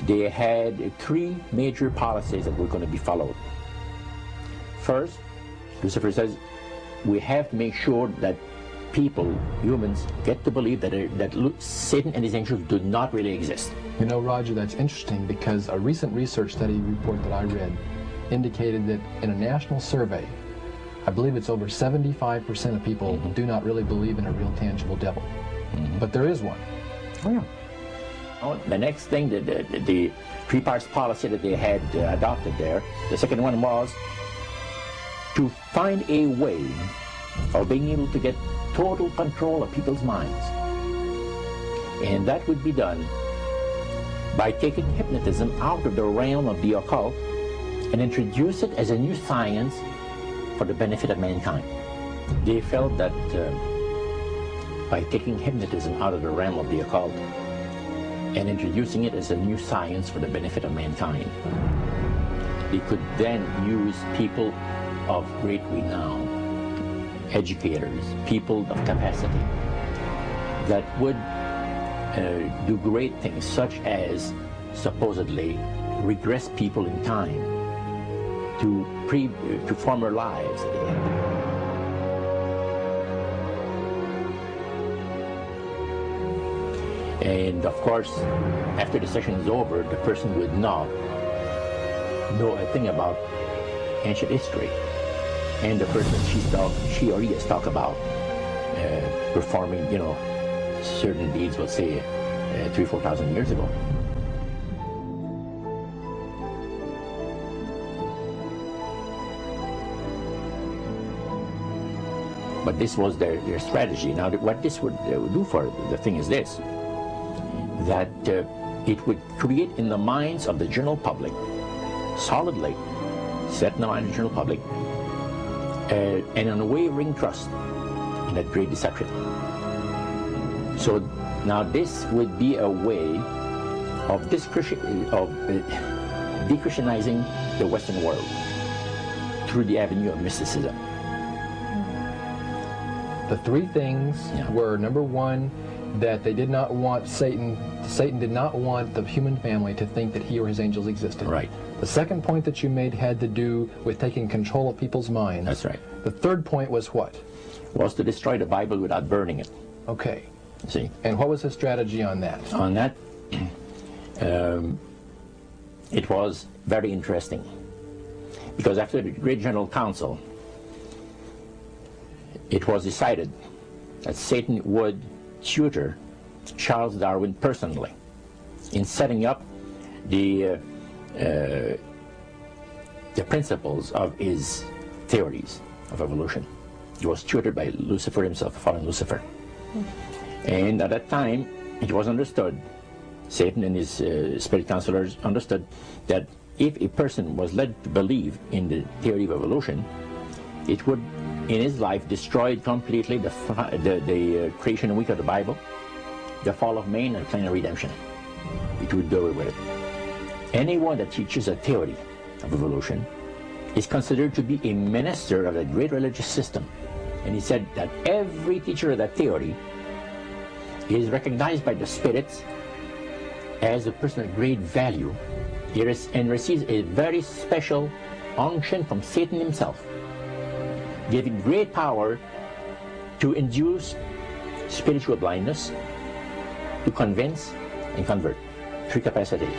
they had three major policies that were going to be followed. First, Lucifer says, we have to make sure that people, humans, get to believe that Satan and his angels do not really exist. You know, Roger, that's interesting because a recent research study report that I read indicated that in a national survey, I believe it's over 75% of people do not really believe in a real tangible devil. But there is one. Oh, yeah. The next thing, the three parts policy that they had adopted there, the second one was to find a way of being able to get total control of people's minds. And that would be done by taking hypnotism out of the realm of the occult and introduce it as a new science for the benefit of mankind. They felt that by taking hypnotism out of the realm of the occult and introducing it as a new science for the benefit of mankind, they could then use people of great renown, educators, people of capacity, that would do great things, such as supposedly regress people in time to former lives that they had. And of course, after the session is over, the person would not know a thing about ancient history. And the person she or he has talked about performing, certain deeds, let's say, 3,000 or 4,000 years ago. But this was their strategy. Now, what this would do for the thing is this, that it would create in the minds of the general public, solidly set in the mind of the general public, an unwavering trust in that great deception. So now this would be a way of de-Christianizing the Western world through the avenue of mysticism. The three things were, number one, that they did not want Satan did not want the human family to think that he or his angels existed. Right. The second point that you made had to do with taking control of people's minds. That's right. The third point was what? Was to destroy the Bible without burning it. Okay. See? And what was his strategy on that? On that, it was very interesting. Because after the Great General Council, it was decided that Satan would tutor Charles Darwin personally in setting up the principles of his theories of evolution. He was tutored by Lucifer himself, fallen Lucifer. And at that time, it was understood, Satan and his spirit counselors understood, that if a person was led to believe in the theory of evolution, it would, in his life, destroy completely the creation week of the Bible, the fall of man, and plan of redemption. It would do away with it. Anyone that teaches a theory of evolution is considered to be a minister of a great religious system. And he said that every teacher of that theory is recognized by the spirits as a person of great value and receives a very special unction from Satan himself, giving great power to induce spiritual blindness, to convince and convert. Three capacities.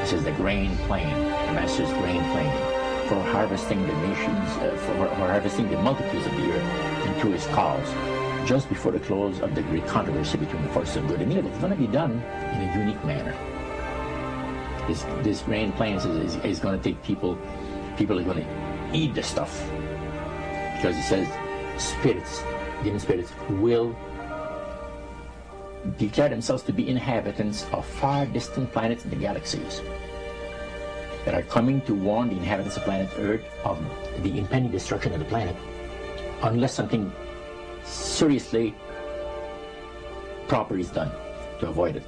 This is the grain plane, the Master's grain plane. for harvesting the nations, for harvesting the multitudes of the earth into his cause, just before the close of the great controversy between the forces of good and evil. It's going to be done in a unique manner. This grand plan is going to take people are going to eat the stuff, because it says spirits, demon spirits, will declare themselves to be inhabitants of far distant planets in the galaxies that are coming to warn the inhabitants of planet Earth of the impending destruction of the planet unless something seriously proper is done to avoid it.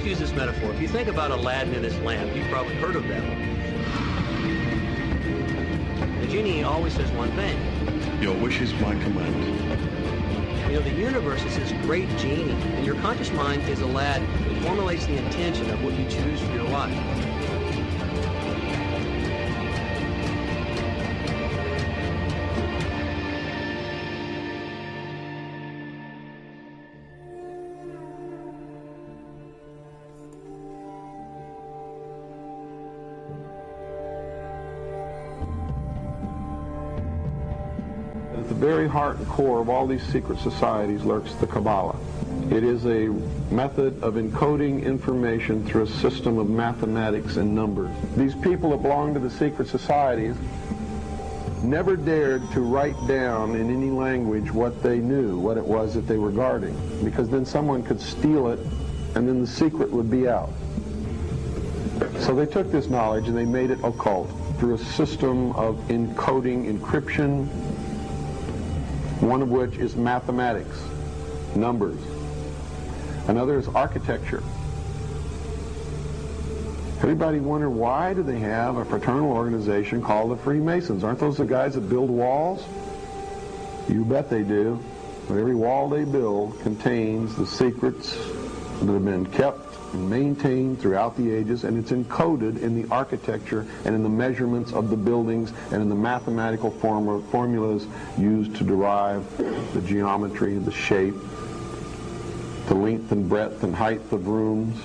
Use this metaphor. If you think about Aladdin and his lamp, you've probably heard of that one. The genie always says one thing. Your wish is my command. You know, the universe is this great genie, and your conscious mind is Aladdin. It formulates the intention of what you choose for your life. At the very heart and core of all these secret societies lurks the Kabbalah. It is a method of encoding information through a system of mathematics and numbers. These people that belong to the secret societies never dared to write down in any language what they knew, what it was that they were guarding, because then someone could steal it and then the secret would be out. So they took this knowledge and they made it occult through a system of encoding, encryption, one of which is mathematics, numbers. Another is architecture. Everybody wonder, why do they have a fraternal organization called the Freemasons? Aren't those the guys that build walls? You bet they do. But every wall they build contains the secrets that have been kept and maintained throughout the ages, and it's encoded in the architecture and in the measurements of the buildings and in the mathematical formulas used to derive the geometry, the shape, the length and breadth and height of rooms.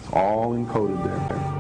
It's all encoded there.